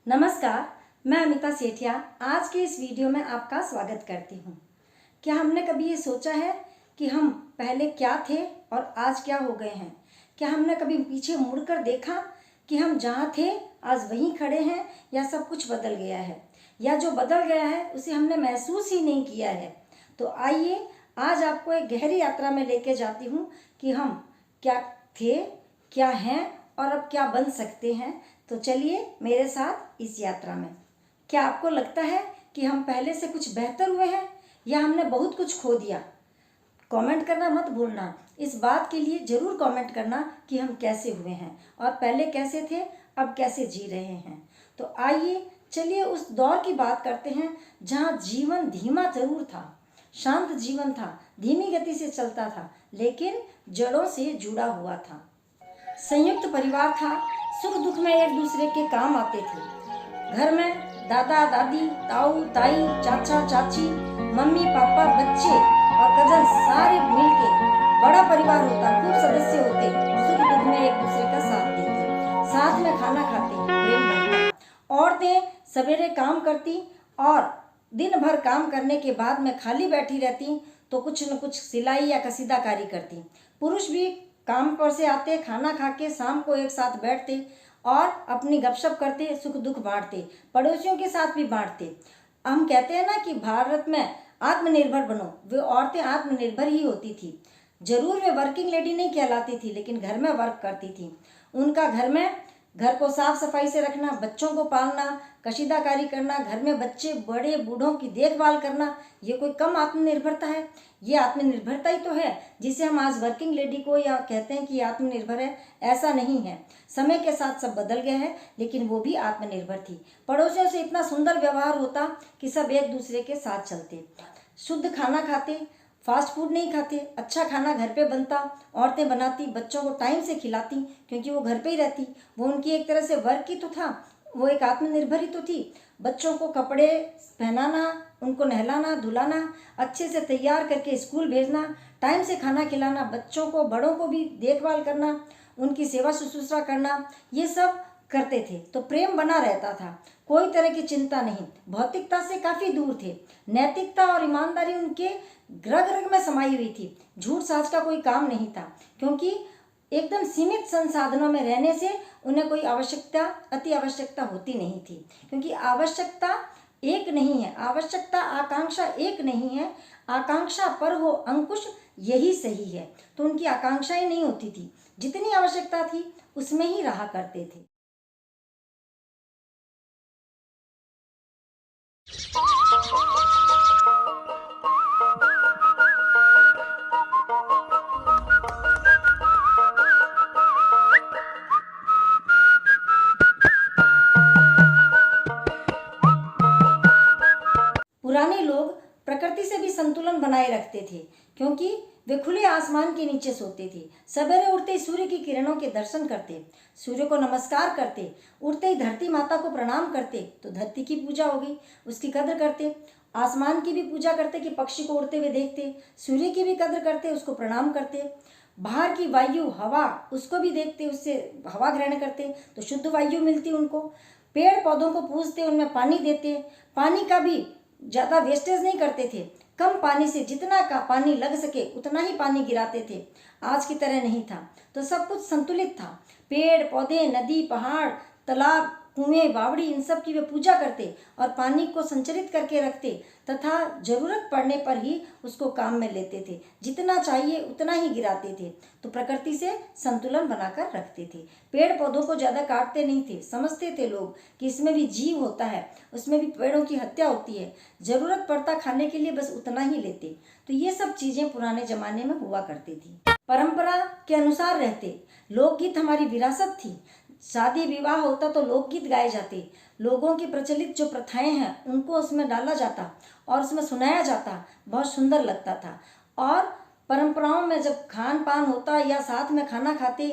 नमस्कार, मैं अमिता सेठिया आज के इस वीडियो में आपका स्वागत करती हूँ। क्या हमने कभी ये सोचा है कि हम पहले क्या थे और आज क्या हो गए हैं? क्या हमने कभी पीछे मुड़कर देखा कि हम जहाँ थे आज वहीं खड़े हैं या सब कुछ बदल गया है, या जो बदल गया है उसे हमने महसूस ही नहीं किया है? तो आइए आज आपको एक गहरी यात्रा में लेके जाती हूँ कि हम क्या थे, क्या हैं और अब क्या बन सकते हैं। तो चलिए मेरे साथ इस यात्रा में। क्या आपको लगता है कि हम पहले से कुछ बेहतर हुए हैं या हमने बहुत कुछ खो दिया? कमेंट करना मत भूलना। इस बात के लिए ज़रूर कमेंट करना कि हम कैसे हुए हैं और पहले कैसे थे, अब कैसे जी रहे हैं। तो आइए चलिए उस दौर की बात करते हैं जहाँ जीवन धीमा जरूर था, शांत जीवन था, धीमी गति से चलता था, लेकिन जड़ों से जुड़ा हुआ था। संयुक्त परिवार था, सुख दुख में एक दूसरे के काम आते थे। घर में दादा दादी, ताऊ ताई, चाचा चाची, मम्मी पापा, बच्चे और कजन सारे मिलके बड़ा परिवार होता, खूब सदस्य होते, सुख दुख में एक दूसरे का साथ देते, साथ में खाना खाते, प्रेम बढ़ता। औरतें सवेरे काम करती और दिन भर काम करने के बाद में खाली बैठी रहती तो कुछ न कुछ सिलाई या कसीदाकारी करती। पुरुष भी काम पर से आते, खाना खा के शाम को एक साथ बैठते और अपनी गपशप करते, सुख दुख बांटते, पड़ोसियों के साथ भी बांटते। हम कहते हैं ना कि भारत में आत्मनिर्भर बनो, वे औरतें आत्मनिर्भर ही होती थी। जरूर वे वर्किंग लेडी नहीं कहलाती थी, लेकिन घर में वर्क करती थी। उनका घर को साफ सफाई से रखना, बच्चों को पालना, कशीदाकारी करना, घर में बच्चे बड़े बूढ़ों की देखभाल करना, ये कोई कम आत्मनिर्भरता है? ये आत्मनिर्भरता ही तो है जिसे हम आज वर्किंग लेडी को या कहते हैं कि आत्मनिर्भर है। ऐसा नहीं है, समय के साथ सब बदल गया है, लेकिन वो भी आत्मनिर्भर थी। पड़ोसियों से इतना सुंदर व्यवहार होता कि सब एक दूसरे के साथ चलते, शुद्ध खाना खाते, फास्ट फूड नहीं खाते, अच्छा खाना घर पे बनता, औरतें बनाती, बच्चों को टाइम से खिलाती क्योंकि वो घर पे ही रहती। वो उनकी एक तरह से वर्क ही तो था, वो एक आत्मनिर्भर ही तो थी। बच्चों को कपड़े पहनाना, उनको नहलाना धुलाना, अच्छे से तैयार करके स्कूल भेजना, टाइम से खाना खिलाना, बच्चों को बड़ों को भी देखभाल करना, उनकी सेवा शुश्रूषा करना, ये सब करते थे। तो प्रेम बना रहता था, कोई तरह की चिंता नहीं, भौतिकता से काफ़ी दूर थे। नैतिकता और ईमानदारी उनके रग रग में समाई हुई थी। झूठ साज का कोई काम नहीं था, क्योंकि एकदम सीमित संसाधनों में रहने से उन्हें कोई आवश्यकता, अति आवश्यकता होती नहीं थी। क्योंकि आवश्यकता एक नहीं है, आवश्यकता आकांक्षा एक नहीं है, आकांक्षा पर हो अंकुश यही सही है। तो उनकी आकांक्षा ही नहीं होती थी, जितनी आवश्यकता थी उसमें ही रहा करते थे। पुराने लोग प्रकृति से भी संतुलन बनाए रखते थे, क्योंकि वे खुले आसमान के नीचे सोते थे। सवेरे उठते ही सूर्य की किरणों के दर्शन करते, सूर्य को नमस्कार करते, उठते ही धरती माता को प्रणाम करते, तो धरती की पूजा हो गई, उसकी कद्र करते। आसमान की भी पूजा करते कि पक्षी को उड़ते हुए देखते, सूर्य की भी कद्र करते, उसको प्रणाम करते। बाहर की वायु हवा उसको भी देखते, उससे हवा ग्रहण करते तो शुद्ध वायु मिलती उनको। पेड़ पौधों को पूजते, उनमें पानी देते, पानी का भी ज़्यादा वेस्टेज नहीं करते थे। कम पानी से जितना का पानी लग सके उतना ही पानी गिराते थे, आज की तरह नहीं था। तो सब कुछ संतुलित था। पेड़ पौधे, नदी, पहाड़, तालाब, कुएं, बावड़ी, इन सब की वे पूजा करते और पानी को संचरित करके रखते तथा जरूरत पड़ने पर ही उसको काम में लेते थे। जितना चाहिए उतना ही गिराते थे। तो प्रकृति से संतुलन बनाकर रखते थे। पेड़ पौधों को ज़्यादा काटते नहीं थे। समझते थे लोग कि इसमें भी जीव होता है, उसमें भी पेड़ों की हत्या होती है, ज़रूरत पड़ता खाने के लिए बस उतना ही लेते। तो ये सब चीज़ें पुराने ज़माने में हुआ करती थी। परंपरा के अनुसार रहते। लोकगीत हमारी विरासत थी। शादी विवाह होता तो लोकगीत गाए जाते, लोगों की प्रचलित जो प्रथाएं हैं उनको उसमें डाला जाता और उसमें सुनाया जाता, बहुत सुंदर लगता था। और परंपराओं में जब खान पान होता या साथ में खाना खाते,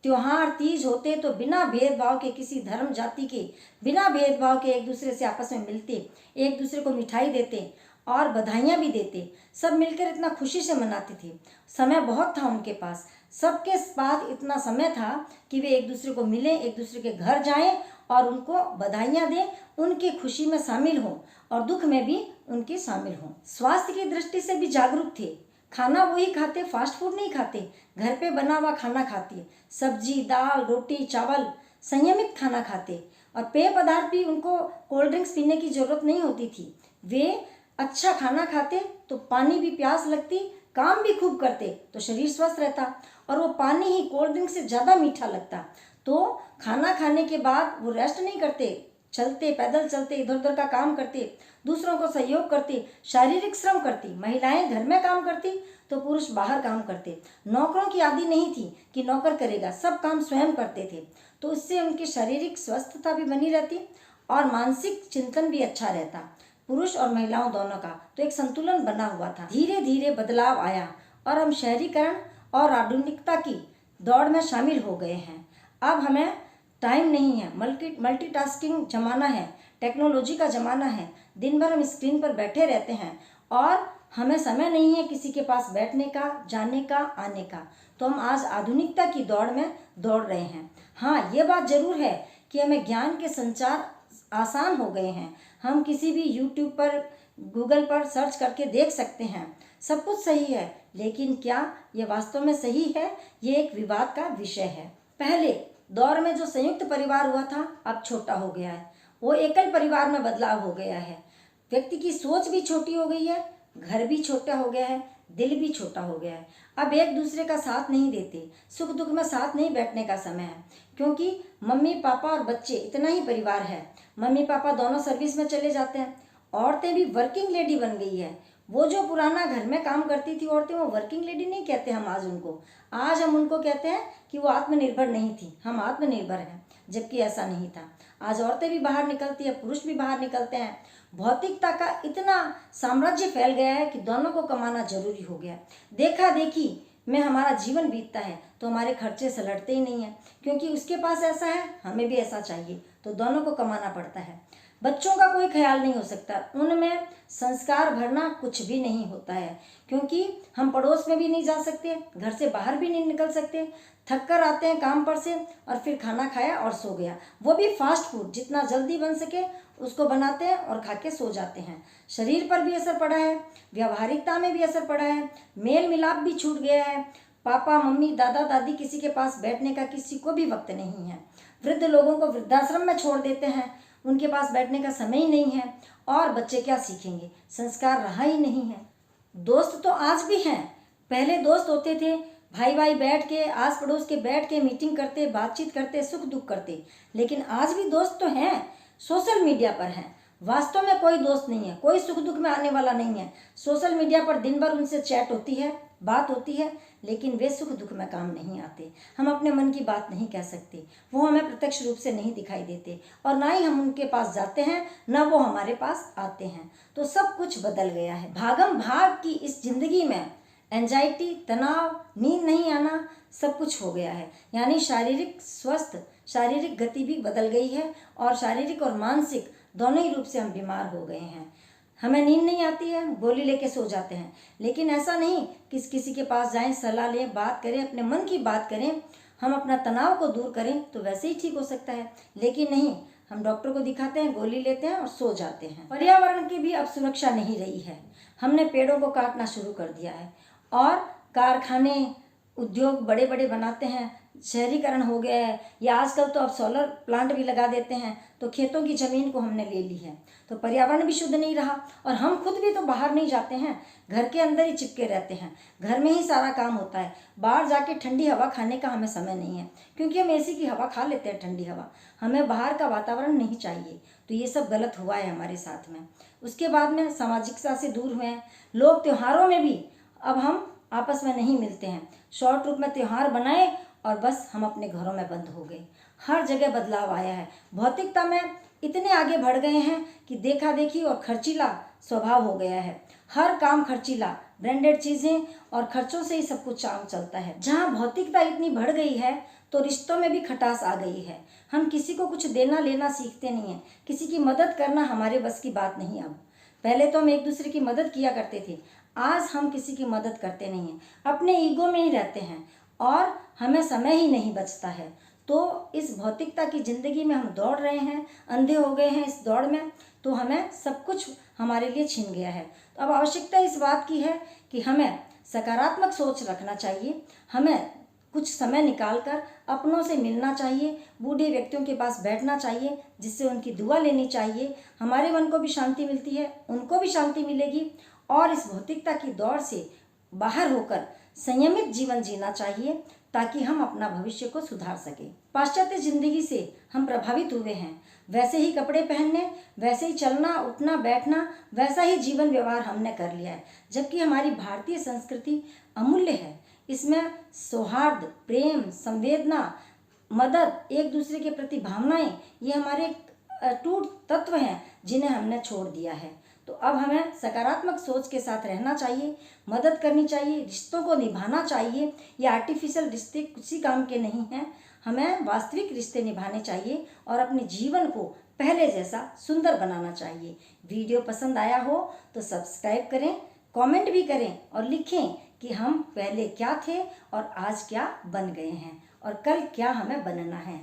त्योहार तीज होते तो बिना भेदभाव के, किसी धर्म जाति के बिना भेदभाव के एक दूसरे से आपस में मिलते, एक दूसरे को मिठाई देते और बधाइयाँ भी देते। सब मिलकर इतना खुशी से मनाते थे। समय बहुत था उनके पास, सबके पास इतना समय था कि वे एक दूसरे को मिलें, एक दूसरे के घर जाएं और उनको बधाइयाँ दें, उनकी खुशी में शामिल हों और दुख में भी उनके शामिल हों। स्वास्थ्य की दृष्टि से भी जागरूक थे। खाना वही खाते, फास्ट फूड नहीं खाते, घर पे बना हुआ खाना खाते, सब्जी दाल रोटी चावल संयमित खाना खाते और पेय पदार्थ भी उनको कोल्ड ड्रिंक्स पीने की जरूरत नहीं होती थी। वे अच्छा खाना खाते तो पानी भी प्यास लगती, काम भी खूब करते तो शरीर स्वस्थ रहता और वो पानी ही कोल्ड ड्रिंक से ज़्यादा मीठा लगता। तो खाना खाने के बाद वो रेस्ट नहीं करते, चलते पैदल चलते, इधर उधर का काम करते, दूसरों को सहयोग करते, शारीरिक श्रम करती। महिलाएं घर में काम करती तो पुरुष बाहर काम करते। नौकरों की आदि नहीं थी कि नौकर करेगा, सब काम स्वयं करते थे। तो इससे उनकी शारीरिक स्वस्थता भी बनी रहती और मानसिक चिंतन भी अच्छा रहता, पुरुष और महिलाओं दोनों का। तो एक संतुलन बना हुआ था। धीरे धीरे बदलाव आया और हम शहरीकरण और आधुनिकता की दौड़ में शामिल हो गए हैं। अब हमें टाइम नहीं है, मल्टीटास्किंग जमाना है, टेक्नोलॉजी का ज़माना है। दिन भर हम स्क्रीन पर बैठे रहते हैं और हमें समय नहीं है किसी के पास बैठने का, जाने का, आने का। तो हम आज आधुनिकता की दौड़ में दौड़ रहे हैं। हाँ, ये बात ज़रूर है कि हमें ज्ञान के संचार आसान हो गए हैं। हम किसी भी यूट्यूब पर, गूगल पर सर्च करके देख सकते हैं। सब कुछ सही है, लेकिन क्या ये वास्तव में सही है, ये एक विवाद का विषय है। पहले दौर में जो संयुक्त परिवार हुआ था, अब छोटा हो गया है। वो एकल परिवार में बदलाव हो गया है। व्यक्ति की सोच भी छोटी हो गई है, घर भी छोटा हो गया है, दिल भी छोटा हो गया है। अब एक दूसरे का साथ नहीं देते, सुख दुख में साथ नहीं बैठने का समय है, क्योंकि मम्मी पापा और बच्चे, इतना ही परिवार है। मम्मी पापा दोनों सर्विस में चले जाते हैं। औरतें भी वर्किंग लेडी बन गई है। वो जो पुराना घर में काम करती थी औरतें, वो वर्किंग लेडी नहीं कहते हम आज उनको। आज हम उनको कहते हैं कि वो आत्मनिर्भर नहीं थी, हम आत्मनिर्भर हैं, जबकि ऐसा नहीं था। आज औरतें भी बाहर निकलती है, पुरुष भी बाहर निकलते हैं। भौतिकता का इतना साम्राज्य फैल गया है कि दोनों को कमाना जरूरी हो गया। देखा देखी में हमारा जीवन बीतता है तो हमारे खर्चे सलटते ही नहीं है, क्योंकि उसके पास ऐसा है, हमें भी ऐसा चाहिए, तो दोनों को कमाना पड़ता है। बच्चों का कोई ख्याल नहीं हो सकता, उनमें संस्कार भरना कुछ भी नहीं होता है, क्योंकि हम पड़ोस में भी नहीं जा सकते, घर से बाहर भी नहीं निकल सकते। थक कर आते हैं काम पर से और फिर खाना खाया और सो गया, वो भी फास्ट फूड, जितना जल्दी बन सके उसको बनाते हैं और खा के सो जाते हैं। शरीर पर भी असर पड़ा है, व्यावहारिकता में भी असर पड़ा है, मेल मिलाप भी छूट गया है। पापा मम्मी दादा दादी किसी के पास बैठने का किसी को भी वक्त नहीं है। वृद्ध लोगों को वृद्धाश्रम में छोड़ देते हैं, उनके पास बैठने का समय ही नहीं है। और बच्चे क्या सीखेंगे, संस्कार रहा ही नहीं है। दोस्त तो आज भी हैं, पहले दोस्त होते थे, भाई भाई बैठ के, आस पड़ोस के बैठ के मीटिंग करते, बातचीत करते, सुख दुख करते। लेकिन आज भी दोस्त तो हैं, सोशल मीडिया पर हैं। वास्तव में कोई दोस्त नहीं है, कोई सुख दुख में आने वाला नहीं है। सोशल मीडिया पर दिन भर उनसे चैट होती है, बात होती है, लेकिन वे सुख दुख में काम नहीं आते। हम अपने मन की बात नहीं कह सकते, वो हमें प्रत्यक्ष रूप से नहीं दिखाई देते और ना ही हम उनके पास जाते हैं, ना वो हमारे पास आते हैं। तो सब कुछ बदल गया है। भागम भाग की इस जिंदगी में एंजाइटी, तनाव, नींद नहीं आना, सब कुछ हो गया है। यानी शारीरिक गति भी बदल गई है और शारीरिक और मानसिक दोनों ही रूप से हम बीमार हो गए हैं। हमें नींद नहीं आती है, गोली लेके सो जाते हैं। लेकिन ऐसा नहीं कि किसी के पास जाएं, सलाह लें, बात करें, अपने मन की बात करें, हम अपना तनाव को दूर करें तो वैसे ही ठीक हो सकता है। लेकिन नहीं, हम डॉक्टर को दिखाते हैं, गोली लेते हैं और सो जाते हैं। पर्यावरण की भी अब सुरक्षा नहीं रही है। हमने पेड़ों को काटना शुरू कर दिया है और कारखाने, उद्योग बड़े बड़े बनाते हैं, शहरीकरण हो गया है। या आजकल तो अब सोलर प्लांट भी लगा देते हैं, तो खेतों की ज़मीन को हमने ले ली है, तो पर्यावरण भी शुद्ध नहीं रहा। और हम खुद भी तो बाहर नहीं जाते हैं, घर के अंदर ही चिपके रहते हैं, घर में ही सारा काम होता है। बाहर जाके ठंडी हवा खाने का हमें समय नहीं है, क्योंकि हम एसी की हवा खा लेते हैं, ठंडी हवा। हमें बाहर का वातावरण नहीं चाहिए। तो ये सब गलत हुआ है हमारे साथ में। उसके बाद में सामाजिकता से दूर हुए हैं लोग। त्योहारों में भी अब हम आपस में नहीं मिलते हैं, शॉर्ट रूप में त्यौहार बनाए और बस हम अपने घरों में बंद हो गए। हर जगह बदलाव आया है। भौतिकता में इतने आगे बढ़ गए हैं कि देखा देखी और खर्चीला स्वभाव हो गया है। हर काम खर्चीला, ब्रांडेड चीज़ें और खर्चों से ही सब कुछ काम चलता है। जहाँ भौतिकता इतनी बढ़ गई है तो रिश्तों में भी खटास आ गई है। हम किसी को कुछ देना लेना सीखते नहीं हैं, किसी की मदद करना हमारे बस की बात नहीं। अब पहले तो हम एक दूसरे की मदद किया करते थे, आज हम किसी की मदद करते नहीं हैं, अपने ईगो में ही रहते हैं और हमें समय ही नहीं बचता है। तो इस भौतिकता की ज़िंदगी में हम दौड़ रहे हैं, अंधे हो गए हैं इस दौड़ में, तो हमें सब कुछ हमारे लिए छिन गया है। तो अब आवश्यकता इस बात की है कि हमें सकारात्मक सोच रखना चाहिए, हमें कुछ समय निकालकर अपनों से मिलना चाहिए, बूढ़े व्यक्तियों के पास बैठना चाहिए, जिससे उनकी दुआ लेनी चाहिए। हमारे मन को भी शांति मिलती है, उनको भी शांति मिलेगी, और इस भौतिकता की दौड़ से बाहर होकर संयमित जीवन जीना चाहिए, ताकि हम अपना भविष्य को सुधार सकें। पाश्चात्य जिंदगी से हम प्रभावित हुए हैं, वैसे ही कपड़े पहनने, वैसे ही चलना उठना बैठना, वैसा ही जीवन व्यवहार हमने कर लिया है, जबकि हमारी भारतीय संस्कृति अमूल्य है। इसमें सौहार्द, प्रेम, संवेदना, मदद, एक दूसरे के प्रति भावनाएं, ये हमारे अटूट तत्व हैं जिन्हें हमने छोड़ दिया है। तो अब हमें सकारात्मक सोच के साथ रहना चाहिए, मदद करनी चाहिए, रिश्तों को निभाना चाहिए। ये आर्टिफिशियल रिश्ते किसी काम के नहीं हैं, हमें वास्तविक रिश्ते निभाने चाहिए और अपने जीवन को पहले जैसा सुंदर बनाना चाहिए। वीडियो पसंद आया हो तो सब्सक्राइब करें, कमेंट भी करें और लिखें कि हम पहले क्या थे और आज क्या बन गए हैं और कल क्या हमें बनना है।